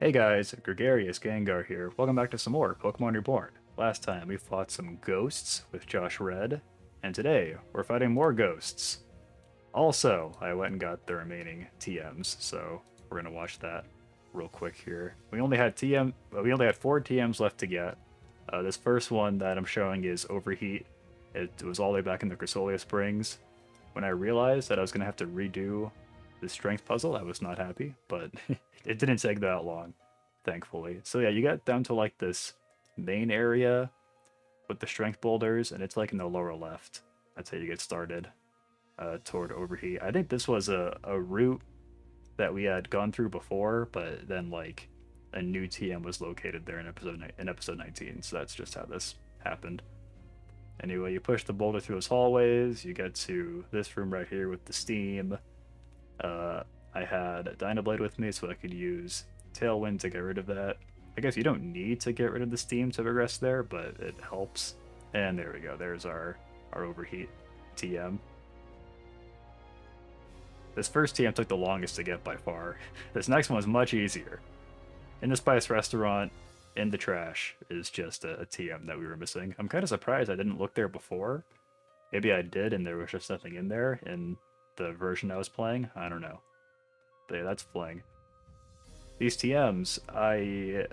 Hey guys, Gregarious Gengar here. Welcome back to some more Pokemon Reborn. Last time we fought some ghosts with Josh Red, and today we're fighting more ghosts. Also, I went and got the remaining TMs, so we're gonna watch that real quick here. We only had 4 TMs left to get. This first one that I'm showing is Overheat. It was all the way back in the Cressolia Springs. When I realized that I was gonna have to redo the strength puzzle, I was not happy, but it didn't take that long, thankfully. So yeah, you get down to like this main area with the strength boulders, and it's like in the lower left. That's how you get started toward Overheat. I think this was a route that we had gone through before, but then like a new TM was located there in episode 19. So that's just how this happened. Anyway, you push the boulder through those hallways. You get to this room right here with the steam. I had Dynablade with me, so I could use Tailwind to get rid of that. I guess you don't need to get rid of the steam to progress there, but it helps. And there we go. There's our Overheat TM. This first TM took the longest to get by far. This next one was much easier. In the Spice Restaurant, in the trash, is just a TM that we were missing. I'm kind of surprised I didn't look there before. Maybe I did and there was just nothing in there in the version I was playing. I don't know. But yeah, that's Fling. These TMs, I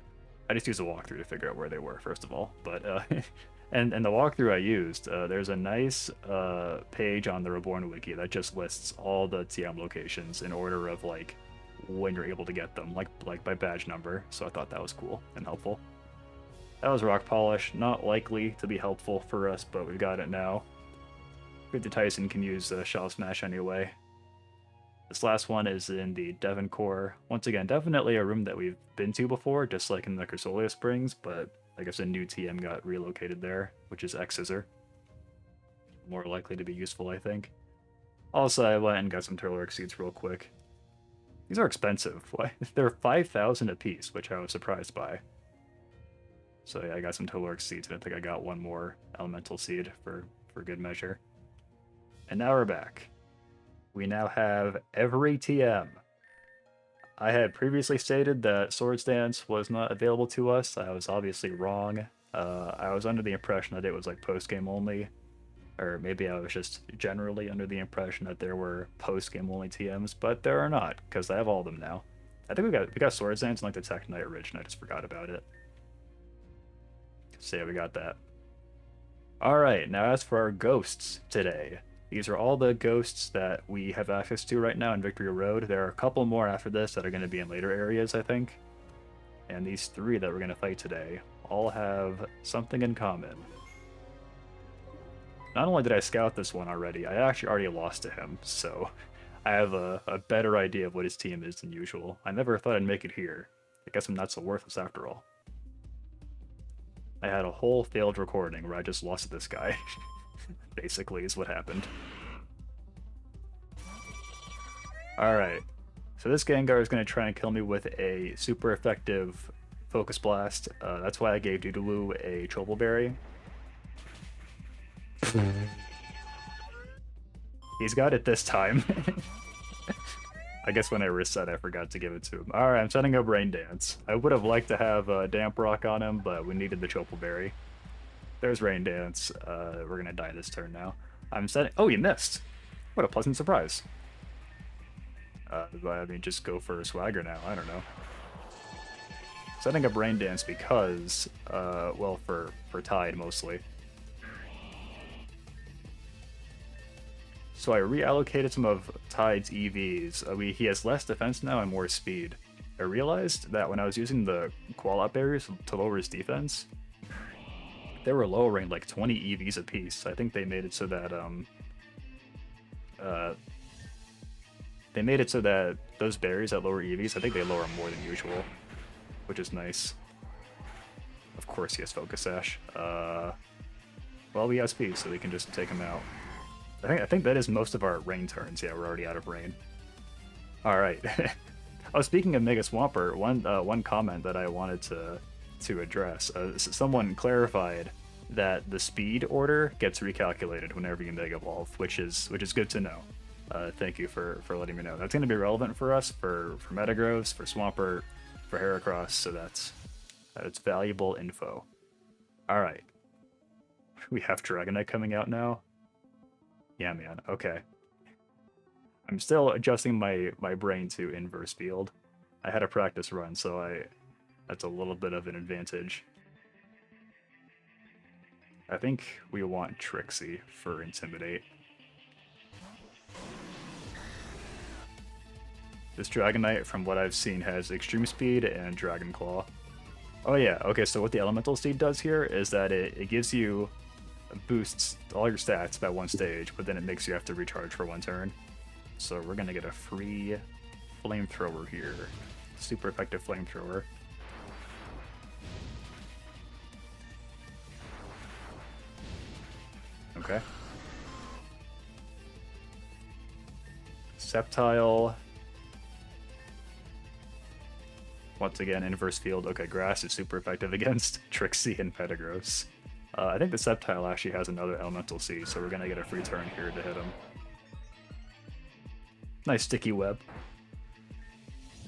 just used a walkthrough to figure out where they were, first of all. But and the walkthrough I used, there's a nice page on the Reborn wiki that just lists all the TM locations in order of like when you're able to get them, like by badge number. So I thought that was cool and helpful. That was Rock Polish, not likely to be helpful for us, but we've got it now. Good to Tyson can use Shell Smash anyway. This last one is in the Devon Core. Once again, definitely a room that we've been to before, just like in the Cressolia Springs, but I guess a new TM got relocated there, which is X-Scissor. More likely to be useful, I think. Also, I went and got some Turtlework seeds real quick. These are expensive. Why? They're 5,000 a piece, which I was surprised by. So yeah, I got some Turtlework seeds, and I think I got one more Elemental Seed for good measure. And now we're back. We now have every TM. I had previously stated that Swords Dance was not available to us. I was obviously wrong. I was under the impression that it was like post-game only. Or maybe I was just generally under the impression that there were post-game only TMs, but there are not, because I have all of them now. I think we got Swords Dance and like the Teknite Ridge, and I just forgot about it. So yeah, we got that. Alright, now as for our ghosts today. These are all the ghosts that we have access to right now in Victory Road. There are a couple more after this that are going to be in later areas, I think. And these 3 that we're going to fight today all have something in common. Not only did I scout this one already, I actually already lost to him, so I have a better idea of what his team is than usual. I never thought I'd make it here. I guess I'm not so worthless after all. I had a whole failed recording where I just lost to this guy. Basically, is what happened. Alright, so this Gengar is going to try and kill me with a super effective Focus Blast. That's why I gave Doodaloo a Troll Berry. He's got it this time. I guess when I reset, I forgot to give it to him. Alright, I'm setting up Rain Dance. I would have liked to have Damp Rock on him, but we needed the Chople Berry. There's Rain Dance. We're gonna die this turn now. I'm setting. Oh, you missed! What a pleasant surprise. I mean, just go for a Swagger now. I don't know. Setting up Rain Dance because, well, for Tide mostly. So I reallocated some of Tide's EVs. He has less defense now and more speed. I realized that when I was using the Qual-Out Berries to lower his defense, they were lowering like 20 EVs apiece. I think they made it so that those berries that lower EVs, I think they lower more than usual, which is nice. Of course he has Focus Sash. Well, we have speed, so we can just take him out. I think that is most of our rain turns. Yeah, we're already out of rain. All right. Oh, speaking of Mega Swampert, one comment that I wanted to address. Someone clarified that the speed order gets recalculated whenever you Mega Evolve, which is good to know. Thank you for letting me know. That's going to be relevant for us for Metagross, for Swampert, for Heracross, so that's valuable info. All right, we have Dragonite coming out now. Yeah, man. Okay, I'm still adjusting my brain to inverse field. I had a practice run, so that's a little bit of an advantage. I think we want Trixie for Intimidate. This Dragonite, from what I've seen, has Extreme Speed and Dragon Claw. Oh yeah, okay, so what the Elemental Seed does here is that it gives you boosts all your stats by one stage, but then it makes you have to recharge for one turn. So we're gonna get a free Flamethrower here. Super effective Flamethrower. Okay. Sceptile. Once again, inverse field. Okay, Grass is super effective against Trixie and Metagross. I think the Sceptile actually has another Elemental Seed, so we're going to get a free turn here to hit him. Nice Sticky Web.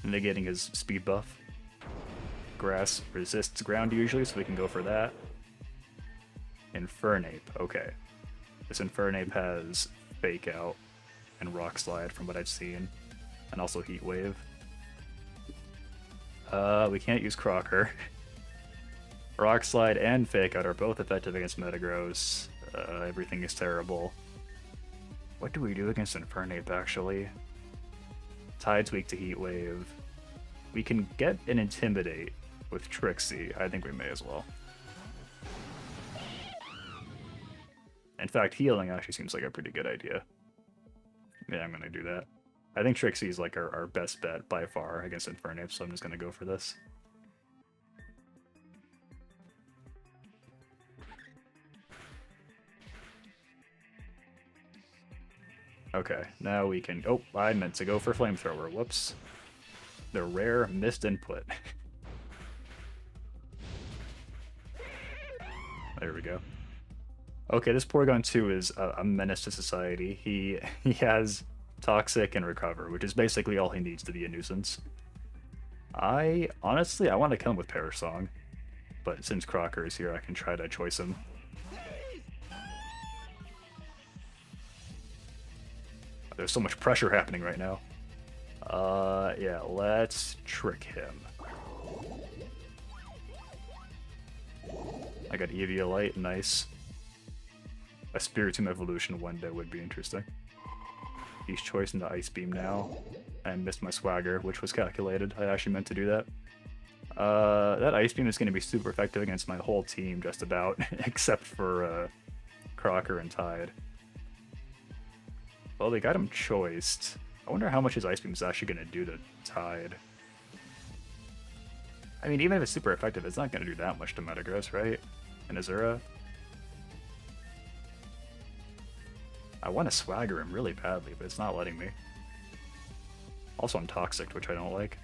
Negating his speed buff. Grass resists ground usually, so we can go for that. Infernape. Okay. This Infernape has Fake Out and Rock Slide from what I've seen, and also Heat Wave. We can't use Crocker. Rock Slide and Fake Out are both effective against Metagross. Everything is terrible. What do we do against Infernape, actually? Tide's weak to Heat Wave. We can get an Intimidate with Trixie. I think we may as well. In fact, healing actually seems like a pretty good idea. Yeah, I'm gonna do that. I think Trixie is like our best bet by far against Infernape, so I'm just gonna go for this. Okay, now we can... Oh, I meant to go for Flamethrower. Whoops. The rare missed input. There we go. Okay, this Porygon 2 is a menace to society. He has Toxic and Recover, which is basically all he needs to be a nuisance. Honestly, I want to kill him with Perish Song, but since Crocker is here, I can try to choice him. There's so much pressure happening right now. Yeah, let's trick him. I got Eviolite, nice. A Spiritomb evolution one day would be interesting. He's choicing the Ice Beam now. I missed my Swagger, which was calculated. I actually meant to do that. That Ice Beam is going to be super effective against my whole team, just about, except for Crocker and Tide. Well, they got him choiced. I wonder how much his Ice Beam is actually going to do to Tide. I mean, even if it's super effective, it's not going to do that much to Metagross, right? And Azura. I want to Swagger him really badly, but it's not letting me. Also, I'm Toxic, which I don't like.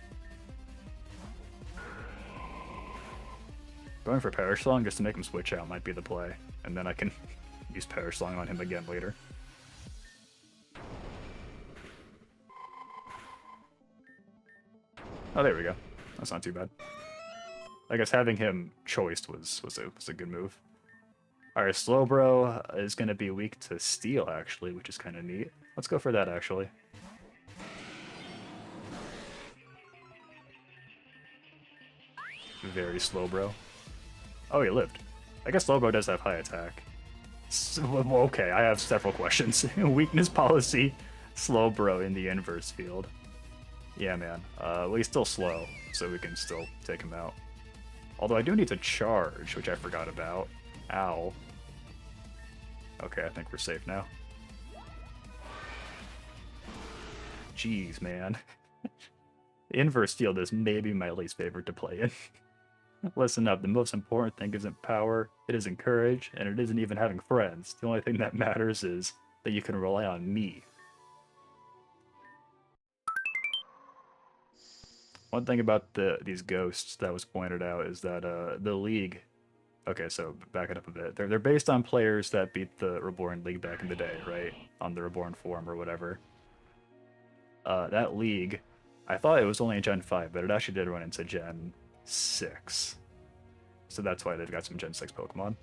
Going for Perish Song just to make him switch out might be the play, and then I can use Perish Song on him again later. Oh, there we go. That's not too bad. I guess having him choiced was a good move. Alright, Slowbro is going to be weak to Steel, actually, which is kind of neat. Let's go for that, actually. Very Slowbro. Oh, he lived. I guess Slowbro does have high attack. Okay, I have several questions. Weakness policy, Slowbro in the inverse field. Yeah, man. Well, he's still slow, so we can still take him out. Although I do need to charge, which I forgot about. Ow. Okay, I think we're safe now. Jeez, man. Inverse field is maybe my least favorite to play in. Listen up, the most important thing isn't power, it isn't courage, and it isn't even having friends. The only thing that matters is that you can rely on me. One thing about these ghosts that was pointed out is that the league... Okay, so back it up a bit. They're based on players that beat the Reborn League back in the day, right? On the Reborn forum or whatever. That league I thought it was only in Gen 5, but it actually did run into Gen 6. So that's why they've got some Gen 6 Pokemon.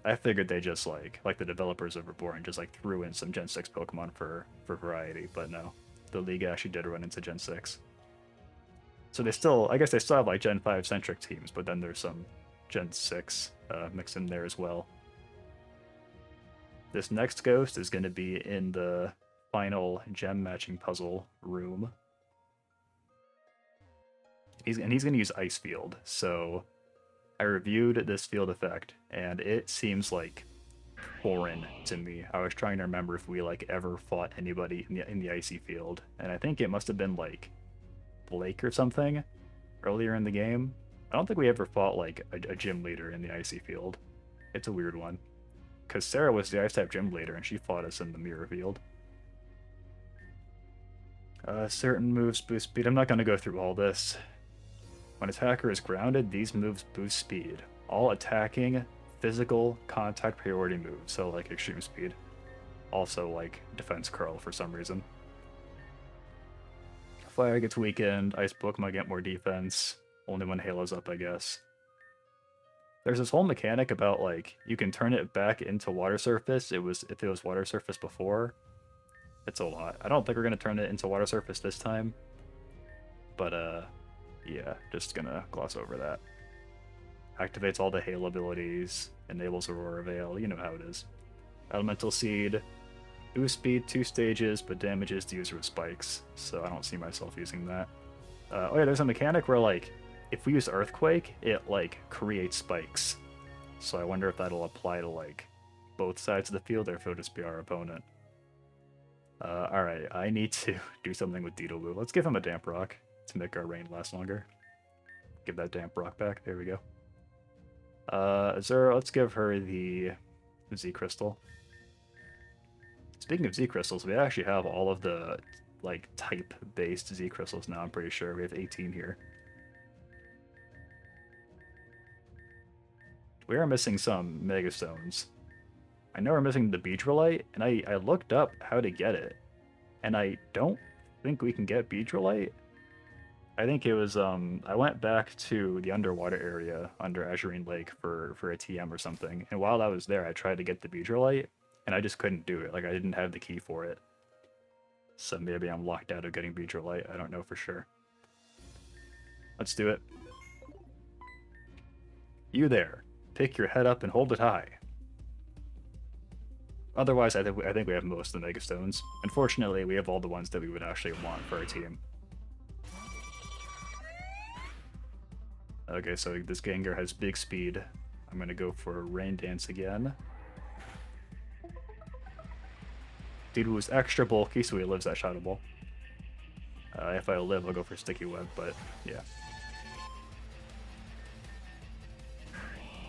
I figured they just like the developers of Reborn just like threw in some Gen 6 Pokemon for variety, but no. The League actually did run into Gen 6. So they still, I guess they still have like Gen 5 centric teams, but then there's some Gen 6 mixed in there as well. This next ghost is going to be in the final gem matching puzzle room. He's going to use Ice Field, so I reviewed this field effect, and it seems like foreign to me. I was trying to remember if we like ever fought anybody in the icy field, and I think it must have been like Blake or something earlier in the game. I don't think we ever fought like a gym leader in the icy field. It's a weird one, because Sarah was the ice type gym leader, and she fought us in the mirror field. Certain moves boost speed. I'm not going to go through all this. When attacker is grounded, these moves boost speed. All attacking, physical, contact priority moves, so like extreme speed. Also like defense curl for some reason. Fire gets weakened, ice Pokemon get more defense, only when Halo's up, I guess. There's this whole mechanic about like, you can turn it back into water surface. If it was water surface before. It's a lot. I don't think we're going to turn it into water surface this time. But yeah, just gonna gloss over that. Activates all the Hail abilities, enables Aurora Veil, you know how it is. Elemental Seed, boost speed 2 stages, but damages the user with spikes, so I don't see myself using that. Oh yeah, there's a mechanic where like, if we use Earthquake, it like creates spikes. So I wonder if that'll apply to like both sides of the field, or if it'll just be our opponent. Alright, I need to do something with Doodaloo. Let's give him a Damp Rock to make our rain last longer. Give that Damp Rock back. There we go. Azura, let's give her the Z Crystal. Speaking of Z Crystals, we actually have all of the like type-based Z Crystals now, I'm pretty sure. We have 18 here. We are missing some Mega Stones. I know we're missing the Beedrillite, and I looked up how to get it, and I don't think we can get Beedrillite. I think it was, I went back to the underwater area under Azurine Lake for a TM or something, and while I was there, I tried to get the Beedrillite, and I just couldn't do it. Like, I didn't have the key for it. So maybe I'm locked out of getting Beedrillite, I don't know for sure. Let's do it. You there. Pick your head up and hold it high. Otherwise, I think we have most of the Mega Stones. Unfortunately, we have all the ones that we would actually want for our team. Okay, so this Gengar has big speed. I'm gonna go for Rain Dance again. Dude was extra bulky, so he lives that Shadow Ball. If I live, I'll go for Sticky Web, but yeah.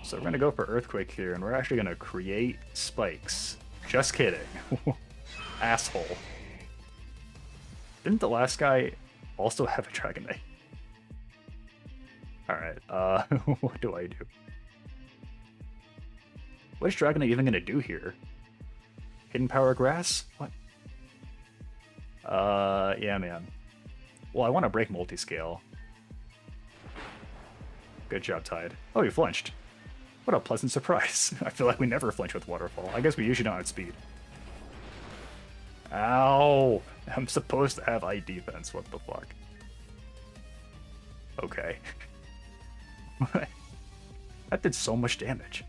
So we're gonna go for Earthquake here, and we're actually gonna create spikes. Just kidding. Asshole. Didn't the last guy also have a Dragonite? Alright, what do I do? What is Dragonite even gonna do here? Hidden Power Grass? What? Yeah, man. Well, I want to break Multiscale. Good job, Tide. Oh, you flinched. What a pleasant surprise. I feel like we never flinch with Waterfall. I guess we usually don't have speed. Ow! I'm supposed to have eye defense. What the fuck? Okay. That did so much damage.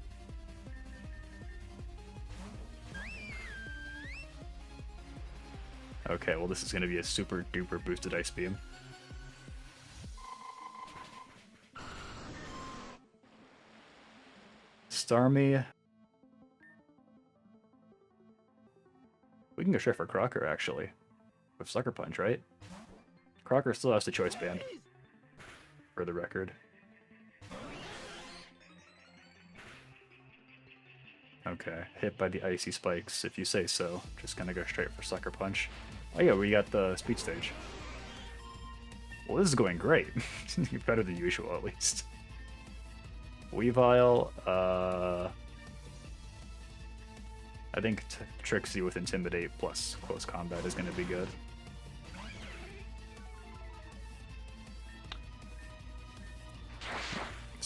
Okay, well this is going to be a super duper boosted Ice Beam. Starmie. We can go straight for Crocker, actually. With Sucker Punch, right? Crocker still has the Choice Band. For the record. Okay, hit by the Icy Spikes, if you say so. Just gonna go straight for Sucker Punch. Oh yeah, we got the Speed Stage. Well, this is going great. Better than usual, at least. Weavile, I think Trixie with Intimidate plus Close Combat is going to be good.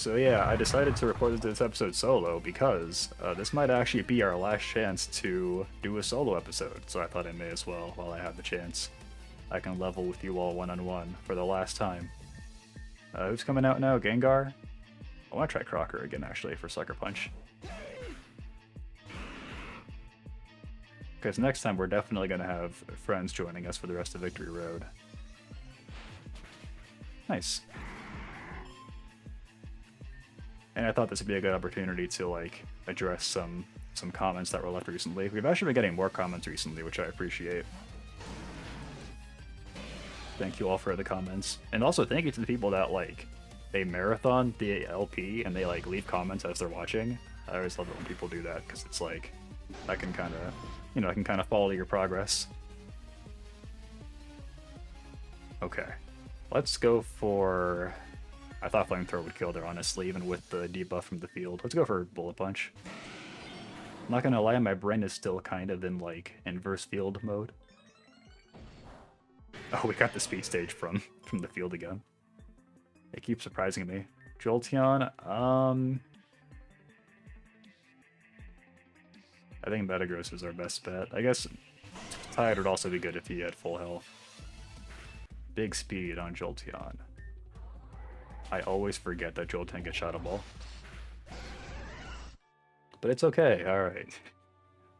So yeah, I decided to record this episode solo because this might actually be our last chance to do a solo episode, so I thought I may as well while I have the chance. I can level with you all one-on-one for the last time. Who's coming out now? Gengar? I want to try Crocker again, actually, for Sucker Punch. Because next time we're definitely going to have friends joining us for the rest of Victory Road. Nice. And I thought this would be a good opportunity to, like, address some comments that were left recently. We've actually been getting more comments recently, which I appreciate. Thank you all for the comments. And also thank you to the people that, like, they marathon the LP and they, like, leave comments as they're watching. I always love it when people do that, because it's like, I can kind of, you know, I can kind of follow your progress. Okay. Let's go for... I thought Flamethrower would kill there, honestly, even with the debuff from the field. Let's go for Bullet Punch. I'm not gonna lie, my brain is still kind of in, like, inverse field mode. Oh, we got the speed stage from the field again. It keeps surprising me. Jolteon, I think Metagross is our best bet. I guess Tide would also be good if he had full health. Big speed on Jolteon. I always forget that Jolteon gets Shadow Ball. But it's okay, alright.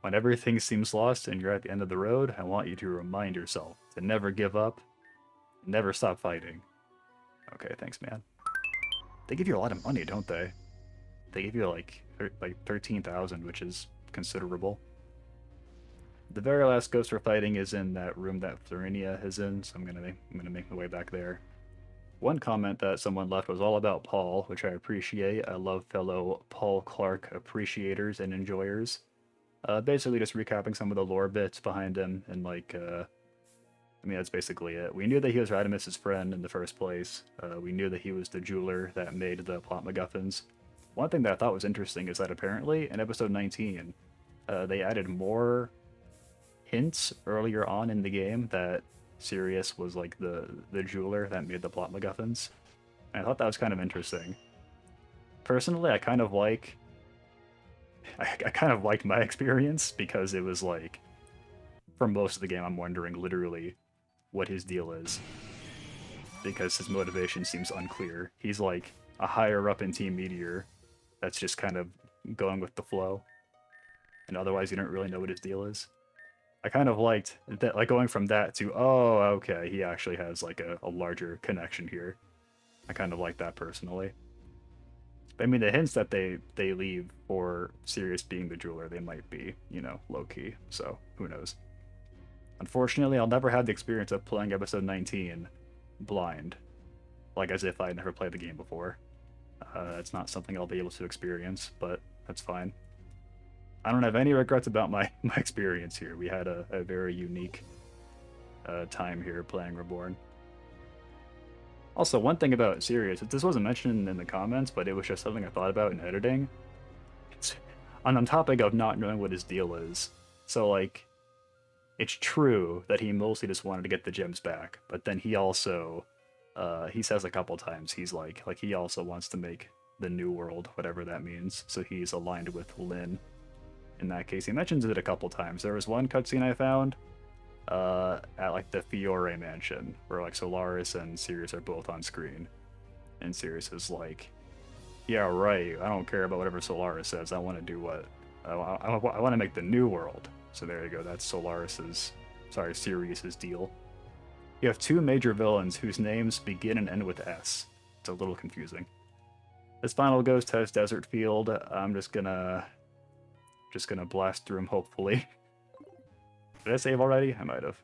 When everything seems lost and you're at the end of the road, I want you to remind yourself to never give up, never stop fighting. Okay, thanks, man. They give you a lot of money, don't they? They give you like 13,000, which is considerable. The very last ghost we're fighting is in that room that Florinia is in, so I'm gonna make my way back there. One comment that someone left was all about Paul, which I appreciate. I love fellow Paul Clark appreciators and enjoyers. Basically just recapping some of the lore bits behind him, and like, I mean, that's basically it. We knew that he was Radimus's friend in the first place. We knew that he was the jeweler that made the plot MacGuffins. One thing that I thought was interesting is that apparently in episode 19, they added more hints earlier on in the game that Sirius was like the jeweler that made the plot MacGuffins. And I thought that was kind of interesting. Personally, I kind of liked my experience, because it was like, for most of the game, I'm wondering literally what his deal is, because his motivation seems unclear. He's like a higher up in Team Meteor that's just kind of going with the flow, and otherwise you don't really know what his deal is. I kind of liked that, like, going from that to, oh, okay, he actually has like a larger connection here. I kind of like that personally. I mean, the hints that they leave for Sirius being the jeweler, they might be, you know, low-key, so who knows. Unfortunately, I'll never have the experience of playing episode 19 blind, like as if I had never played the game before. It's not something I'll be able to experience, but that's fine. I don't have any regrets about my experience here. We had a very unique time here playing Reborn. Also, one thing about Sirius, this wasn't mentioned in the comments, but it was just something I thought about in editing. It's on the topic of not knowing what his deal is. So, like, it's true that he mostly just wanted to get the gems back, but then he also, he says a couple times, he's like he also wants to make the new world, whatever that means, so he's aligned with Lyn. In that case, he mentions it a couple times. There was one cutscene I found at like the Fiore mansion, where like Solaris and Sirius are both on screen, and Sirius is like, yeah, right, I don't care about whatever Solaris says, I want to do what I want to make the new world. So there you go, that's Sirius's deal. You have two major villains whose names begin and end with S. It's a little confusing. This final ghost has Desert Field. I'm just gonna blast through him, hopefully. Did I save already? I might have.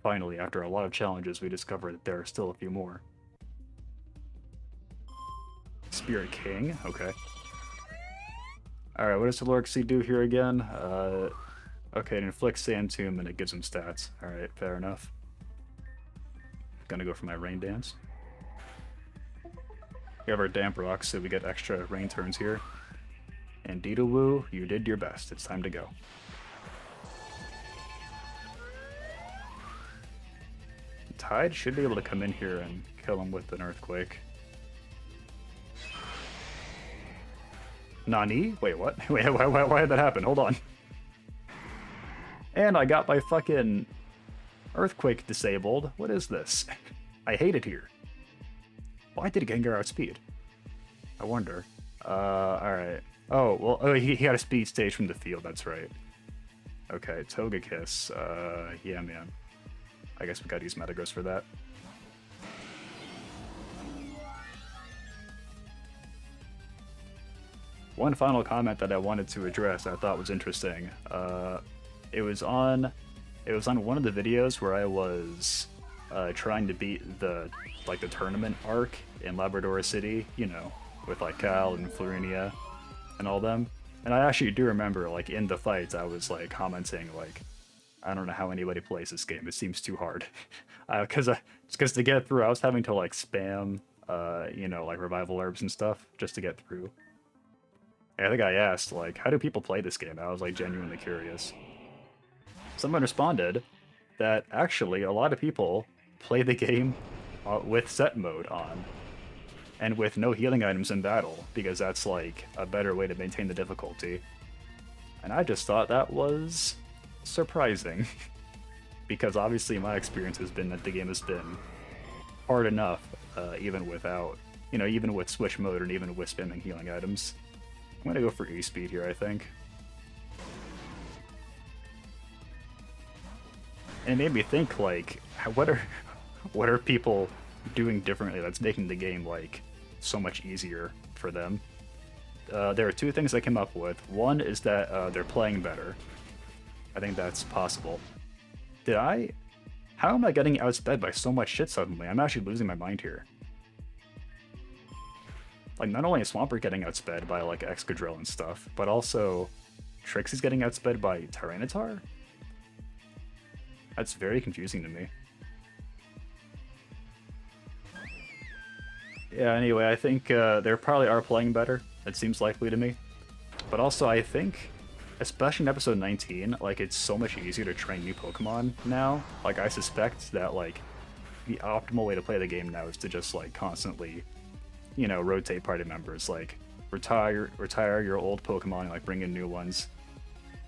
Finally, after a lot of challenges, we discover that there are still a few more. Spirit King, okay. Alright, what does Solorixy do here again? Okay, it inflicts Sand Tomb and it gives him stats. Alright, fair enough. Gonna go for my Rain Dance. We have our Damp Rocks, so we get extra rain turns here. And Didawoo, you did your best. It's time to go. Tide should be able to come in here and kill him with an Earthquake. Nani? Wait, what? Wait, why did that happen? Hold on. And I got my fucking earthquake disabled. What is this? I hate it here. Why did Gengar outspeed? I wonder. Alright. Oh, well, oh, he had a speed stage from the field, that's right. Okay, Togekiss. Yeah, man. I guess we gotta use Metagross for that. One final comment that I wanted to address I thought was interesting. It was on one of the videos where I was trying to beat the tournament arc in Labrador City, you know, with like Cal and Florunia and all them. And I actually do remember, like, in the fights, I was like commenting like, I don't know how anybody plays this game. It seems too hard. Because to get through, I was having to like spam, you know, like revival herbs and stuff just to get through. I think I asked, like, how do people play this game? I was, like, genuinely curious. Someone responded that, actually, a lot of people play the game with set mode on, and with no healing items in battle, because that's, like, a better way to maintain the difficulty. And I just thought that was surprising, because obviously my experience has been that the game has been hard enough, even without, you know, even with switch mode and even with spamming healing items. I'm gonna go for E-Speed here, I think. And it made me think, like, what are people doing differently that's making the game, like, so much easier for them? There are two things I came up with. One is that they're playing better. I think that's possible. How am I getting outsped by so much shit suddenly? I'm actually losing my mind here. Like, not only is Swampert getting outsped by, like, Excadrill and stuff, but also Trixie's getting outsped by Tyranitar? That's very confusing to me. Yeah, anyway, I think they probably are playing better. It seems likely to me. But also, I think, especially in episode 19, like, it's so much easier to train new Pokemon now. Like, I suspect that, like, the optimal way to play the game now is to just, like, constantly, you know, rotate party members, like retire your old Pokemon and like bring in new ones.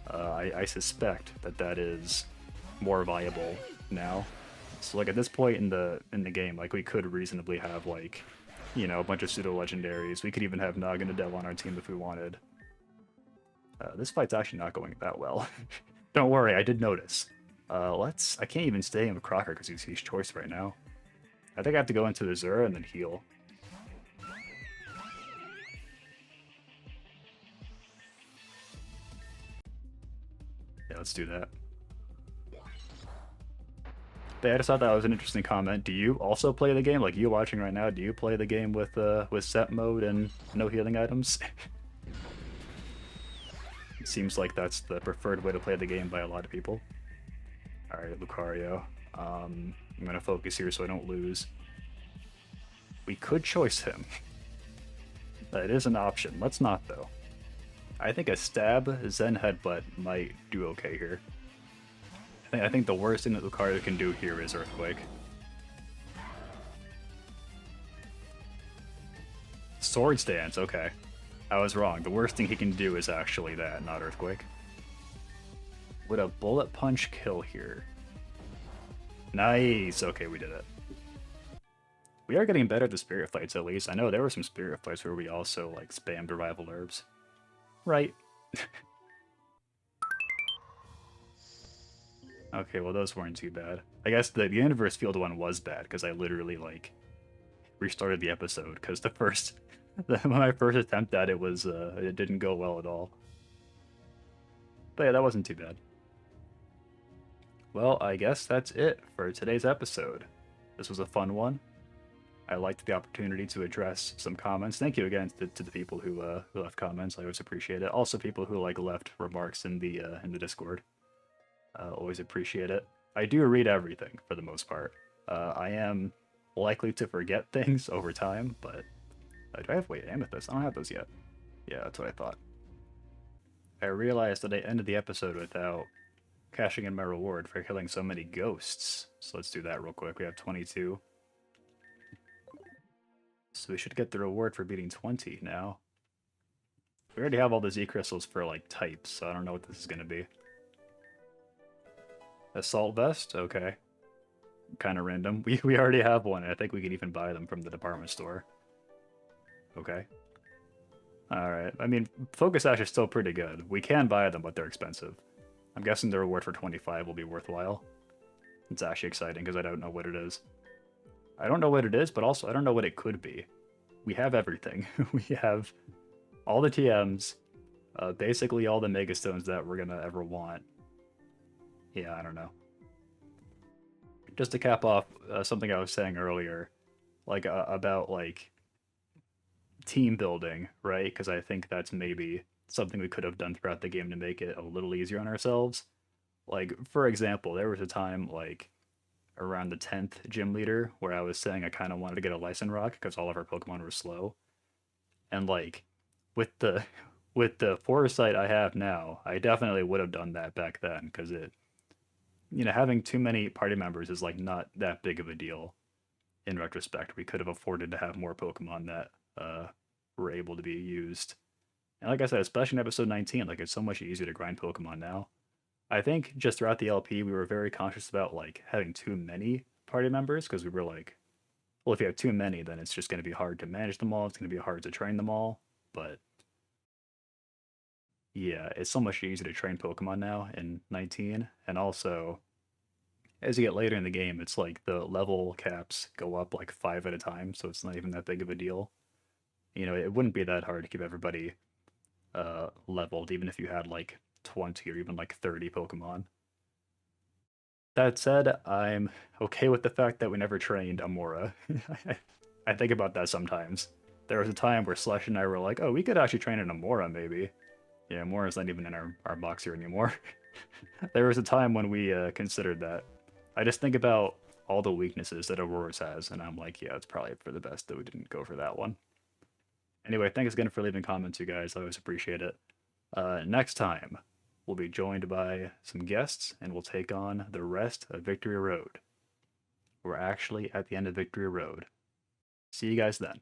I suspect that is more viable now. So like at this point in the game, like we could reasonably have like, you know, a bunch of pseudo legendaries. We could even have Nog and Adele on our team if we wanted. This fight's actually not going that well. Don't worry, I did notice. I can't even stay in with Crocker because he's choice right now. I think I have to go into the Zura and then heal. Yeah, let's do that. But I just thought that was an interesting comment. Do you also play the game? Like you watching right now, do you play the game with set mode and no healing items? It seems like that's the preferred way to play the game by a lot of people. Alright, Lucario. I'm gonna focus here so I don't lose. We could choice him. That is an option. Let's not, though. I think a stab Zen Headbutt might do okay here. I think the worst thing that Lucario can do here is Earthquake. Sword Stance, okay. I was wrong. The worst thing he can do is actually that, not Earthquake. Would a Bullet Punch kill here? Nice! Okay, we did it. We are getting better at the Spirit Fights, at least. I know there were some Spirit Fights where we also, like, spammed Revival Herbs. Right. Okay, well those weren't too bad. I guess the Universe Field one was bad, because I literally, like, restarted the episode, because my first attempt at it was, it didn't go well at all. But yeah, that wasn't too bad. Well, I guess that's it for today's episode. This was a fun one. I liked the opportunity to address some comments. Thank you again to the people who left comments. I always appreciate it. Also, people who like left remarks in the Discord. Always appreciate it. I do read everything for the most part. I am likely to forget things over time, but do I have Amethyst? I don't have those yet. Yeah, that's what I thought. I realized that I ended the episode without cashing in my reward for killing so many ghosts. So let's do that real quick. We have 22. So we should get the reward for beating 20 now. We already have all the Z crystals for like types, so I don't know what this is gonna be. Assault vest, okay. Kind of random. We already have one, and I think we could even buy them from the department store. Okay. Alright. I mean, Focus Ash is still pretty good. We can buy them, but they're expensive. I'm guessing the reward for 25 will be worthwhile. It's actually exciting because I don't know what it is. I don't know what it is, but also I don't know what it could be. We have everything. We have all the TMs, basically all the Mega Stones that we're gonna ever want. Yeah, I don't know. Just to cap off something I was saying earlier, like about like team building, right? Because I think that's maybe something we could have done throughout the game to make it a little easier on ourselves. Like, for example, there was a time like around the 10th gym leader where I was saying I kind of wanted to get a Lycan Rock because all of our Pokemon were slow. And like with the with the foresight I have now, I definitely would have done that back then because it, having too many party members is like not that big of a deal in retrospect. We could have afforded to have more Pokemon that were able to be used. And like I said, especially in episode 19, like it's so much easier to grind Pokemon now. I think just throughout the LP, we were very conscious about like having too many party members because we were like, well, if you have too many, then it's just going to be hard to manage them all. It's going to be hard to train them all. But yeah, it's so much easier to train Pokemon now in 19. And also, as you get later in the game, it's like the level caps go up like 5 at a time, so it's not even that big of a deal. It wouldn't be that hard to keep everybody leveled, even if you had like 20 or even like 30 Pokemon. That said, I'm okay with the fact that we never trained Amora. I think about that sometimes. There was a time where Slush and I were like, oh, we could actually train an Amora, maybe. Yeah, Amora's not even in our box here anymore. There was a time when we considered that. I just think about all the weaknesses that Aurora's has, and I'm like, yeah, it's probably for the best that we didn't go for that one. Anyway, thanks again for leaving comments, you guys. I always appreciate it. Next time, we'll be joined by some guests, and we'll take on the rest of Victory Road. We're actually at the end of Victory Road. See you guys then.